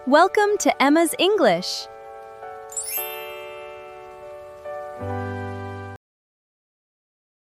Welcome to Emma's English.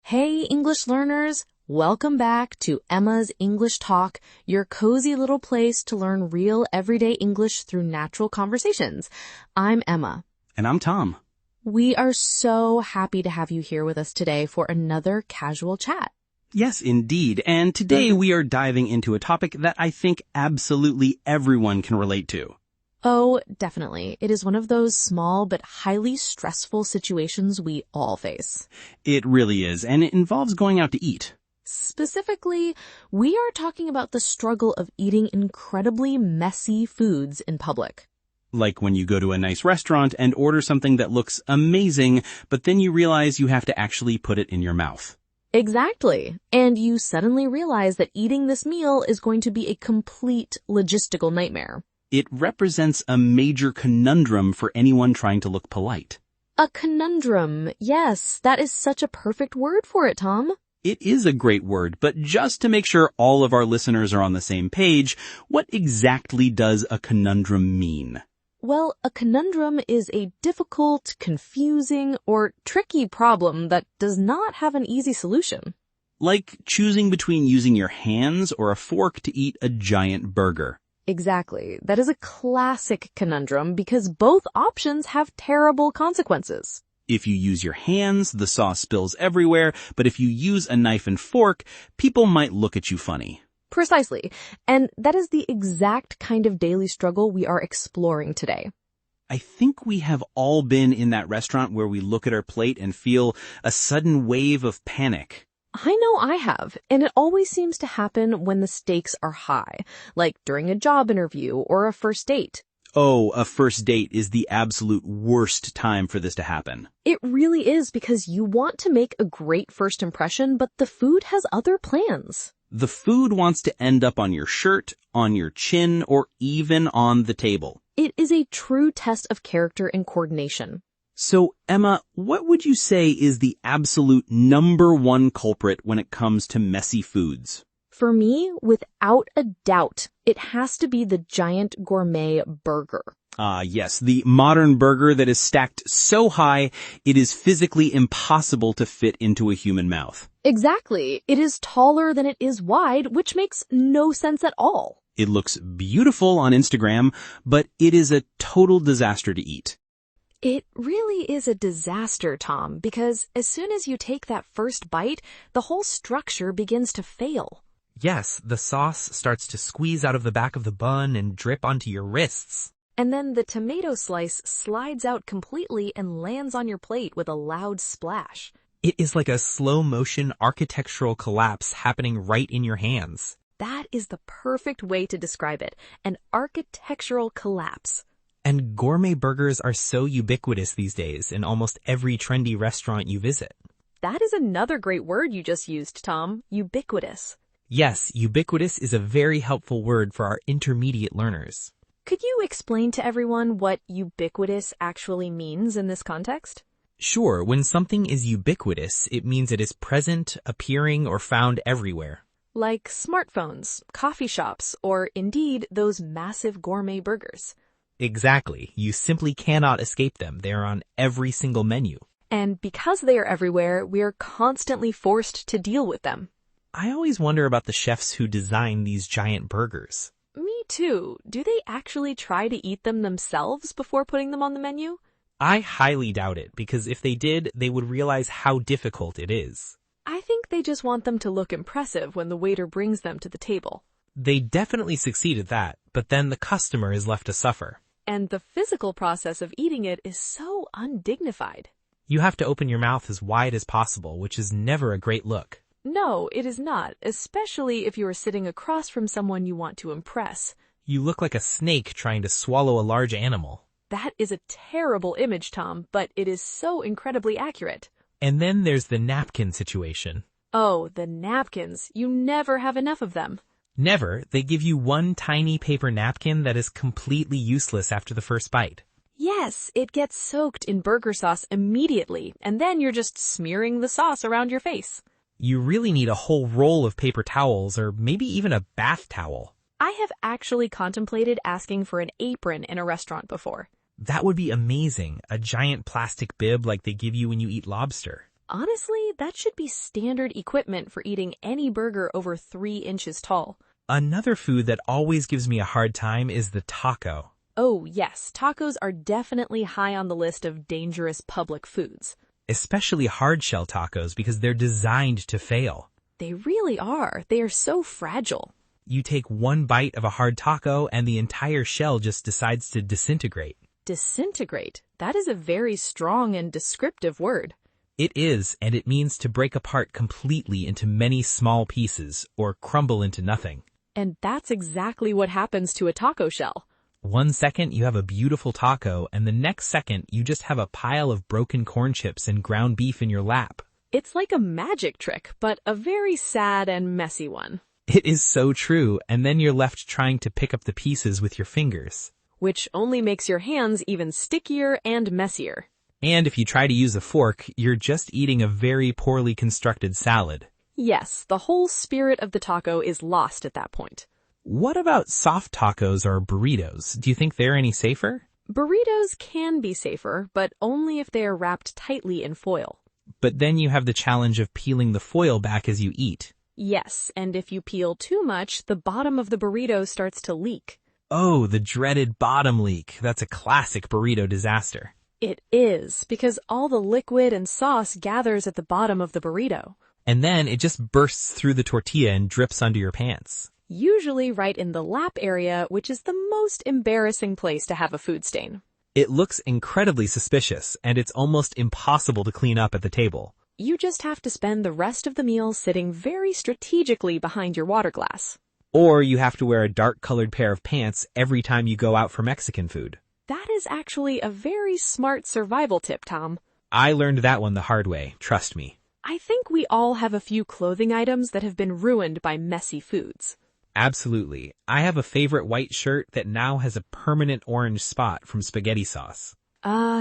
Hey, English learners! Welcome back to Emma's English Talk, your cozy little place to learn real everyday English through natural conversations. I'm Emma. And I'm Tom. We are so happy to have you here with us today for another casual chat. Yes, indeed. And today we are diving into a topic that I think absolutely everyone can relate to. Oh, definitely. It is one of those small but highly stressful situations we all face. It really is, and it involves going out to eat. Specifically, we are talking about the struggle of eating incredibly messy foods in public. Like when you go to a nice restaurant and order something that looks amazing, but then you realize you have to actually put it in your mouth. Exactly. And you suddenly realize that eating this meal is going to be a complete logistical nightmare. It represents a major conundrum for anyone trying to look polite. A conundrum. Yes, that is such a perfect word for it, Tom. It is a great word, but just to make sure all of our listeners are on the same page, what exactly does a conundrum mean? Well, a conundrum is a difficult, confusing, or tricky problem that does not have an easy solution. Like choosing between using your hands or a fork to eat a giant burger. Exactly. That is a classic conundrum because both options have terrible consequences. If you use your hands, the sauce spills everywhere, but if you use a knife and fork, people might look at you funny. Precisely. And that is the exact kind of daily struggle we are exploring today. I think we have all been in that restaurant where we look at our plate and feel a sudden wave of panic. I know I have, and it always seems to happen when the stakes are high, like during a job interview or a first date. Oh, a first date is the absolute worst time for this to happen. It really is because you want to make a great first impression, but the food has other plans. The food wants to end up on your shirt, on your chin, or even on the table. It is a true test of character and coordination. So, Emma, what would you say is the absolute number one culprit when it comes to messy foods? For me, without a doubt, it has to be the giant gourmet burger. Yes, the modern burger that is stacked so high, it is physically impossible to fit into a human mouth. Exactly. It is taller than it is wide, which makes no sense at all. It looks beautiful on Instagram, but it is a total disaster to eat. It really is a disaster, Tom, because as soon as you take that first bite, the whole structure begins to fail. Yes, the sauce starts to squeeze out of the back of the bun and drip onto your wrists. And then the tomato slice slides out completely and lands on your plate with a loud splash. It is like a slow-motion architectural collapse happening right in your hands. That is the perfect way to describe it, an architectural collapse. And gourmet burgers are so ubiquitous these days in almost every trendy restaurant you visit. That is another great word you just used, Tom. Ubiquitous. Yes, ubiquitous is a very helpful word for our intermediate learners. Could you explain to everyone what ubiquitous actually means in this context? Sure, when something is ubiquitous, it means it is present, appearing, or found everywhere. Like smartphones, coffee shops, or indeed those massive gourmet burgers. Exactly. You simply cannot escape them. They are on every single menu. And because they are everywhere, we are constantly forced to deal with them. I always wonder about the chefs who design these giant burgers. Me too. Do they actually try to eat them themselves before putting them on the menu? I highly doubt it, because if they did, they would realize how difficult it is. I think they just want them to look impressive when the waiter brings them to the table. They definitely succeed at that, but then the customer is left to suffer. And the physical process of eating it is so undignified. You have to open your mouth as wide as possible, which is never a great look. No, it is not, especially if you are sitting across from someone you want to impress. You look like a snake trying to swallow a large animal. That is a terrible image, Tom, but it is so incredibly accurate. And then there's the napkin situation. Oh, the napkins. You never have enough of them. Never. They give you one tiny paper napkin that is completely useless after the first bite. Yes, it gets soaked in burger sauce immediately, and then you're just smearing the sauce around your face. You really need a whole roll of paper towels or maybe even a bath towel. I have actually contemplated asking for an apron in a restaurant before. That would be amazing, a giant plastic bib like they give you when you eat lobster. Honestly, that should be standard equipment for eating any burger over 3 inches tall. Another food that always gives me a hard time is the taco. Oh yes, tacos are definitely high on the list of dangerous public foods. Especially hard-shell tacos because they're designed to fail. They really are. They are so fragile. You take one bite of a hard taco and the entire shell just decides to disintegrate. Disintegrate. That is a very strong and descriptive word. It is, and it means to break apart completely into many small pieces or crumble into nothing. And that's exactly what happens to a taco shell. 1 second you have a beautiful taco, and the next second you just have a pile of broken corn chips and ground beef in your lap. It's like a magic trick, but a very sad and messy one. It is so true, and then you're left trying to pick up the pieces with your fingers. Which only makes your hands even stickier and messier. And if you try to use a fork, you're just eating a very poorly constructed salad. Yes, the whole spirit of the taco is lost at that point. What about soft tacos or burritos? Do you think they're any safer? Burritos can be safer, but only if they are wrapped tightly in foil. But then you have the challenge of peeling the foil back as you eat. Yes, and if you peel too much, the bottom of the burrito starts to leak. Oh, the dreaded bottom leak. That's a classic burrito disaster. It is, because all the liquid and sauce gathers at the bottom of the burrito. And then it just bursts through the tortilla and drips under your pants. Usually right in the lap area, which is the most embarrassing place to have a food stain. It looks incredibly suspicious, and it's almost impossible to clean up at the table. You just have to spend the rest of the meal sitting very strategically behind your water glass. Or you have to wear a dark-colored pair of pants every time you go out for Mexican food. That is actually a very smart survival tip, Tom. I learned that one the hard way, trust me. I think we all have a few clothing items that have been ruined by messy foods. Absolutely. I have a favorite white shirt that now has a permanent orange spot from spaghetti sauce.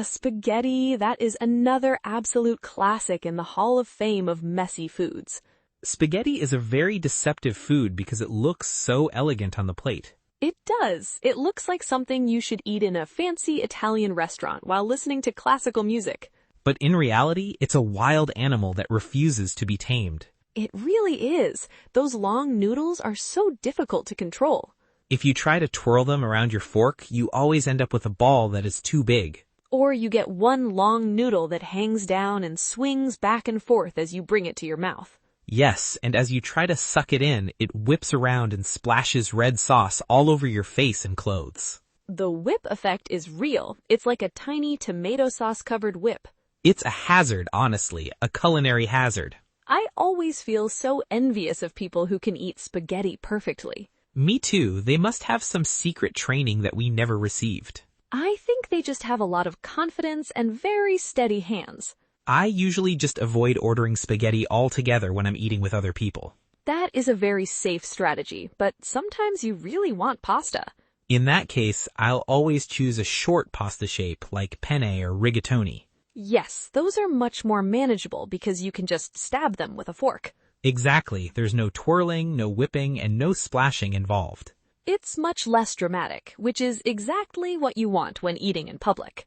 Spaghetti, that is another absolute classic in the Hall of Fame of messy foods. Spaghetti is a very deceptive food because it looks so elegant on the plate. It does. It looks like something you should eat in a fancy Italian restaurant while listening to classical music. But in reality, it's a wild animal that refuses to be tamed. It really is. Those long noodles are so difficult to control. If you try to twirl them around your fork, you always end up with a ball that is too big. Or you get one long noodle that hangs down and swings back and forth as you bring it to your mouth. Yes, and as you try to suck it in, it whips around and splashes red sauce all over your face and clothes. The whip effect is real. It's like a tiny tomato sauce-covered whip. It's a hazard, honestly, a culinary hazard. I always feel so envious of people who can eat spaghetti perfectly. Me too. They must have some secret training that we never received. I think they just have a lot of confidence and very steady hands. I usually just avoid ordering spaghetti altogether when I'm eating with other people. That is a very safe strategy, but sometimes you really want pasta. In that case, I'll always choose a short pasta shape like penne or rigatoni. Yes, those are much more manageable because you can just stab them with a fork. Exactly. There's no twirling, no whipping, and no splashing involved. It's much less dramatic, which is exactly what you want when eating in public.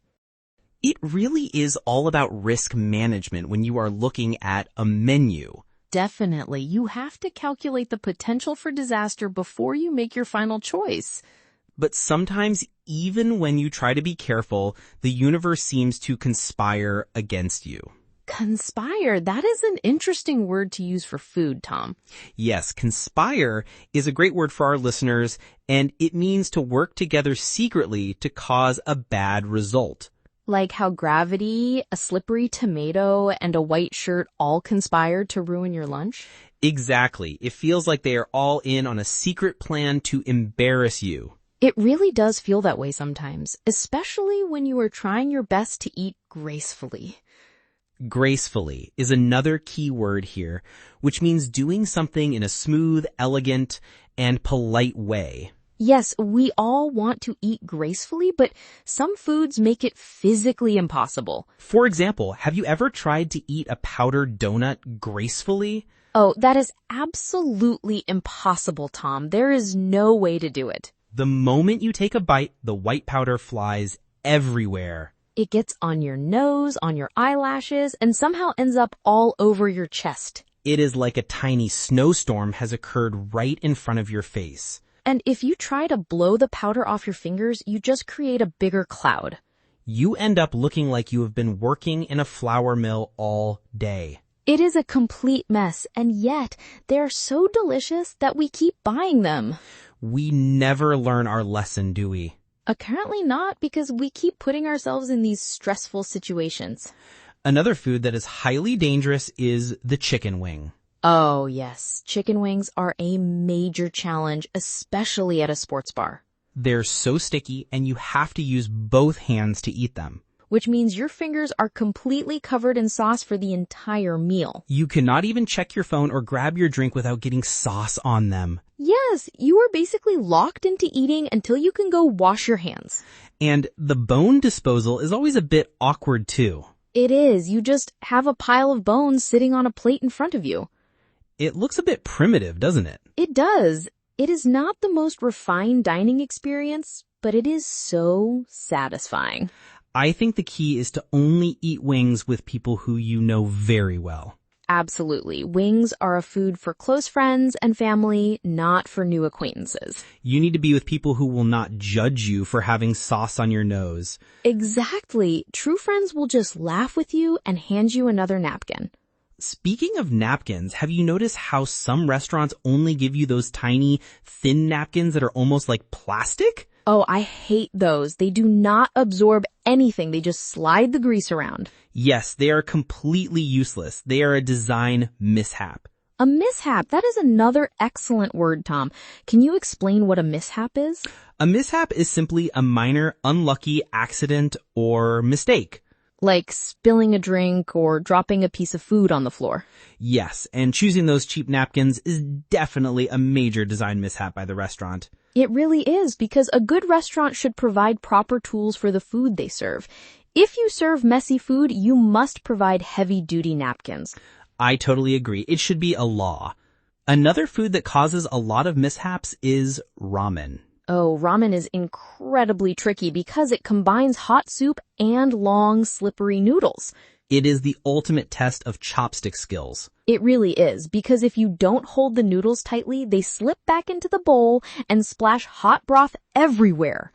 It really is all about risk management when you are looking at a menu. Definitely. You have to calculate the potential for disaster before you make your final choice. But sometimes, even when you try to be careful, the universe seems to conspire against you. Conspire. That is an interesting word to use for food, Tom. Yes, conspire is a great word for our listeners, and it means to work together secretly to cause a bad result. Like how gravity, a slippery tomato, and a white shirt all conspired to ruin your lunch? Exactly. It feels like they are all in on a secret plan to embarrass you. It really does feel that way sometimes, especially when you are trying your best to eat gracefully. Gracefully is another key word here, which means doing something in a smooth, elegant, and polite way. Yes, we all want to eat gracefully, but some foods make it physically impossible. For example, have you ever tried to eat a powdered donut gracefully? Oh, that is absolutely impossible, Tom. There is no way to do it. The moment you take a bite, the white powder flies everywhere. It gets on your nose, on your eyelashes, and somehow ends up all over your chest. It is like a tiny snowstorm has occurred right in front of your face. And if you try to blow the powder off your fingers, you just create a bigger cloud. You end up looking like you have been working in a flour mill all day. It is a complete mess, and yet they're so delicious that we keep buying them. We never learn our lesson, do we? Apparently not, because we keep putting ourselves in these stressful situations. Another food that is highly dangerous is the chicken wing. Oh, yes. Chicken wings are a major challenge, especially at a sports bar. They're so sticky, and you have to use both hands to eat them. Which means your fingers are completely covered in sauce for the entire meal. You cannot even check your phone or grab your drink without getting sauce on them. Yes, you are basically locked into eating until you can go wash your hands. And the bone disposal is always a bit awkward too. It is. You just have a pile of bones sitting on a plate in front of you. It looks a bit primitive, doesn't it? It does. It is not the most refined dining experience, but it is so satisfying. I think the key is to only eat wings with people who you know very well. Absolutely. Wings are a food for close friends and family, not for new acquaintances. You need to be with people who will not judge you for having sauce on your nose. Exactly. True friends will just laugh with you and hand you another napkin. Speaking of napkins, have you noticed how some restaurants only give you those tiny, thin napkins that are almost like plastic? Oh, I hate those. They do not absorb anything. They just slide the grease around. Yes, they are completely useless. They are a design mishap. A mishap. That is another excellent word, Tom. Can you explain what a mishap is? A mishap is simply a minor, unlucky accident or mistake. Like spilling a drink or dropping a piece of food on the floor. Yes, and choosing those cheap napkins is definitely a major design mishap by the restaurant. It really is, because a good restaurant should provide proper tools for the food they serve. If you serve messy food, you must provide heavy-duty napkins. I totally agree. It should be a law. Another food that causes a lot of mishaps is ramen. Oh, ramen is incredibly tricky because it combines hot soup and long, slippery noodles. It is the ultimate test of chopstick skills. It really is, because if you don't hold the noodles tightly, they slip back into the bowl and splash hot broth everywhere.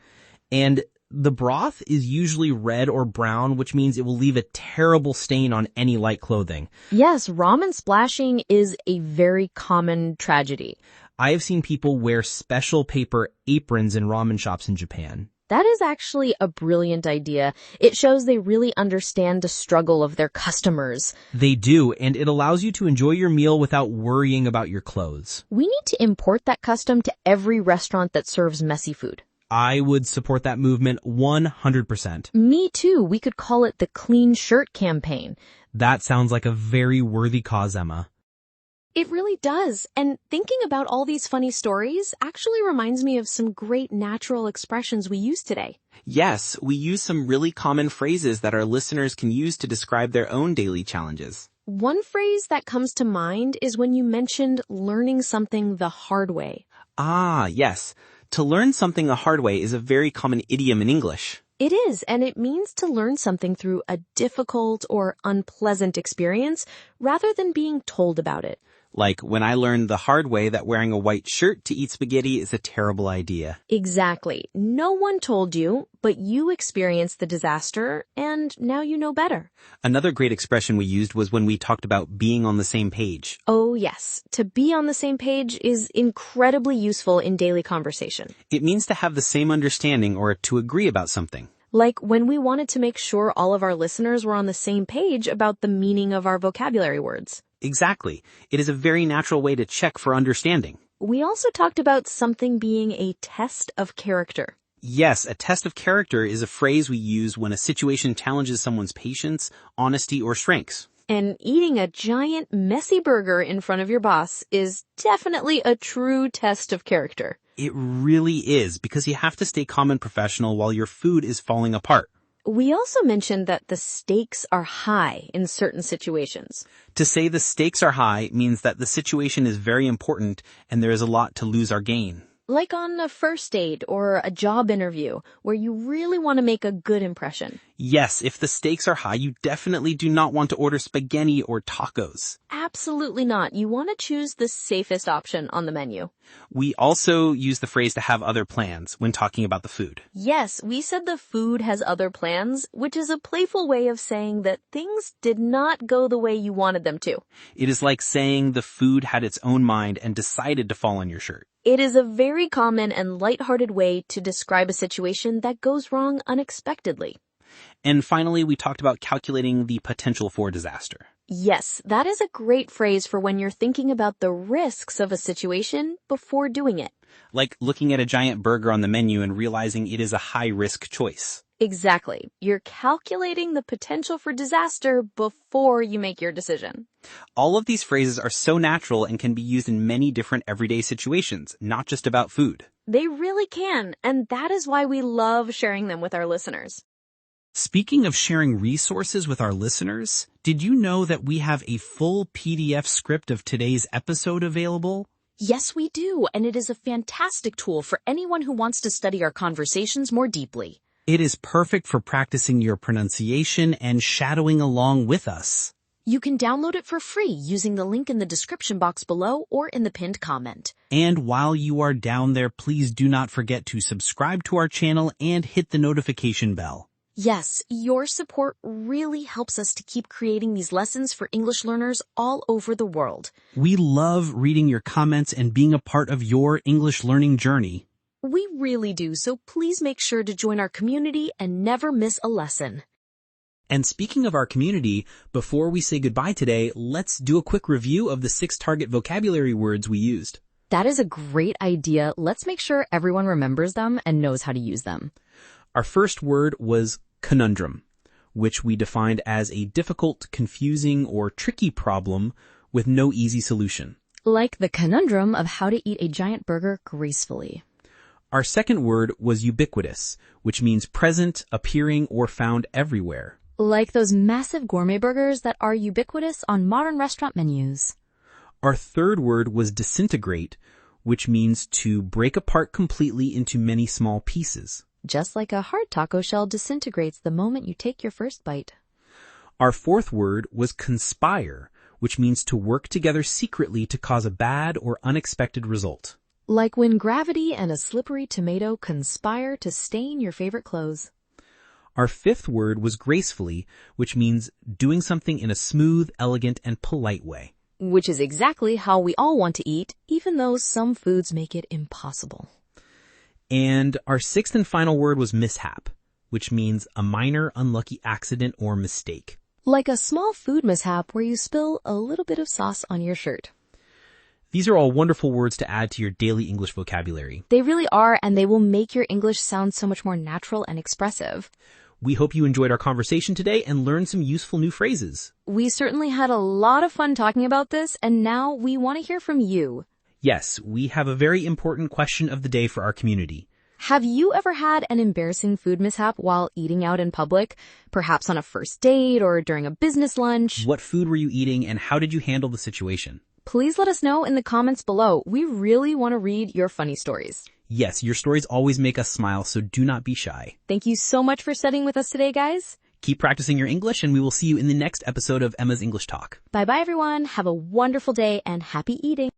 And the broth is usually red or brown, which means it will leave a terrible stain on any light clothing. Yes, ramen splashing is a very common tragedy. I have seen people wear special paper aprons in ramen shops in Japan. That is actually a brilliant idea. It shows they really understand the struggle of their customers. They do, and it allows you to enjoy your meal without worrying about your clothes. We need to import that custom to every restaurant that serves messy food. I would support that movement 100%. Me too. We could call it the Clean Shirt Campaign. That sounds like a very worthy cause, Emma. It really does. And thinking about all these funny stories actually reminds me of some great natural expressions we use today. Yes, we use some really common phrases that our listeners can use to describe their own daily challenges. One phrase that comes to mind is when you mentioned learning something the hard way. Ah, yes. To learn something the hard way is a very common idiom in English. It is, and it means to learn something through a difficult or unpleasant experience rather than being told about it. Like when I learned the hard way that wearing a white shirt to eat spaghetti is a terrible idea. Exactly. No one told you, but you experienced the disaster, and now you know better. Another great expression we used was when we talked about being on the same page. Oh, yes. To be on the same page is incredibly useful in daily conversation. It means to have the same understanding or to agree about something. Like when we wanted to make sure all of our listeners were on the same page about the meaning of our vocabulary words. Exactly. It is a very natural way to check for understanding. We also talked about something being a test of character. Yes, a test of character is a phrase we use when a situation challenges someone's patience, honesty, or strengths. And eating a giant messy burger in front of your boss is definitely a true test of character. It really is, because you have to stay calm and professional while your food is falling apart. We also mentioned that the stakes are high in certain situations. To say the stakes are high means that the situation is very important and there is a lot to lose or gain. Like on a first date or a job interview where you really want to make a good impression. Yes, if the stakes are high, you definitely do not want to order spaghetti or tacos. Absolutely not. You want to choose the safest option on the menu. We also use the phrase to have other plans when talking about the food. Yes, we said the food has other plans, which is a playful way of saying that things did not go the way you wanted them to. It is like saying the food had its own mind and decided to fall on your shirt. It is a very common and lighthearted way to describe a situation that goes wrong unexpectedly. And finally, we talked about calculating the potential for disaster. Yes, that is a great phrase for when you're thinking about the risks of a situation before doing it. Like looking at a giant burger on the menu and realizing it is a high-risk choice. Exactly. You're calculating the potential for disaster before you make your decision. All of these phrases are so natural and can be used in many different everyday situations, not just about food. They really can, and that is why we love sharing them with our listeners. Speaking of sharing resources with our listeners, did you know that we have a full PDF script of today's episode available? Yes, we do, and it is a fantastic tool for anyone who wants to study our conversations more deeply. It is perfect for practicing your pronunciation and shadowing along with us. You can download it for free using the link in the description box below or in the pinned comment. And while you are down there, please do not forget to subscribe to our channel and hit the notification bell. Yes, your support really helps us to keep creating these lessons for English learners all over the world. We love reading your comments and being a part of your English learning journey. We really do, so please make sure to join our community and never miss a lesson. And speaking of our community, before we say goodbye today, let's do a quick review of the 6 target vocabulary words we used. That is a great idea. Let's make sure everyone remembers them and knows how to use them. Our first word was conundrum, which we defined as a difficult, confusing, or tricky problem with no easy solution. Like the conundrum of how to eat a giant burger gracefully. Our second word was ubiquitous, which means present, appearing, or found everywhere. Like those massive gourmet burgers that are ubiquitous on modern restaurant menus. Our third word was disintegrate, which means to break apart completely into many small pieces. Just like a hard taco shell disintegrates the moment you take your first bite. Our fourth word was conspire, which means to work together secretly to cause a bad or unexpected result. Like when gravity and a slippery tomato conspire to stain your favorite clothes. Our fifth word was gracefully, which means doing something in a smooth, elegant, and polite way. Which is exactly how we all want to eat, even though some foods make it impossible. And our sixth and final word was mishap, which means a minor, unlucky accident or mistake. Like a small food mishap where you spill a little bit of sauce on your shirt. These are all wonderful words to add to your daily English vocabulary. They really are, and they will make your English sound so much more natural and expressive. We hope you enjoyed our conversation today and learned some useful new phrases. We certainly had a lot of fun talking about this, and now we want to hear from you. Yes, we have a very important question of the day for our community. Have you ever had an embarrassing food mishap while eating out in public? Perhaps on a first date or during a business lunch? What food were you eating and how did you handle the situation? Please let us know in the comments below. We really want to read your funny stories. Yes, your stories always make us smile, so do not be shy. Thank you so much for studying with us today, guys. Keep practicing your English, and we will see you in the next episode of Emma's English Talk. Bye-bye, everyone. Have a wonderful day and happy eating.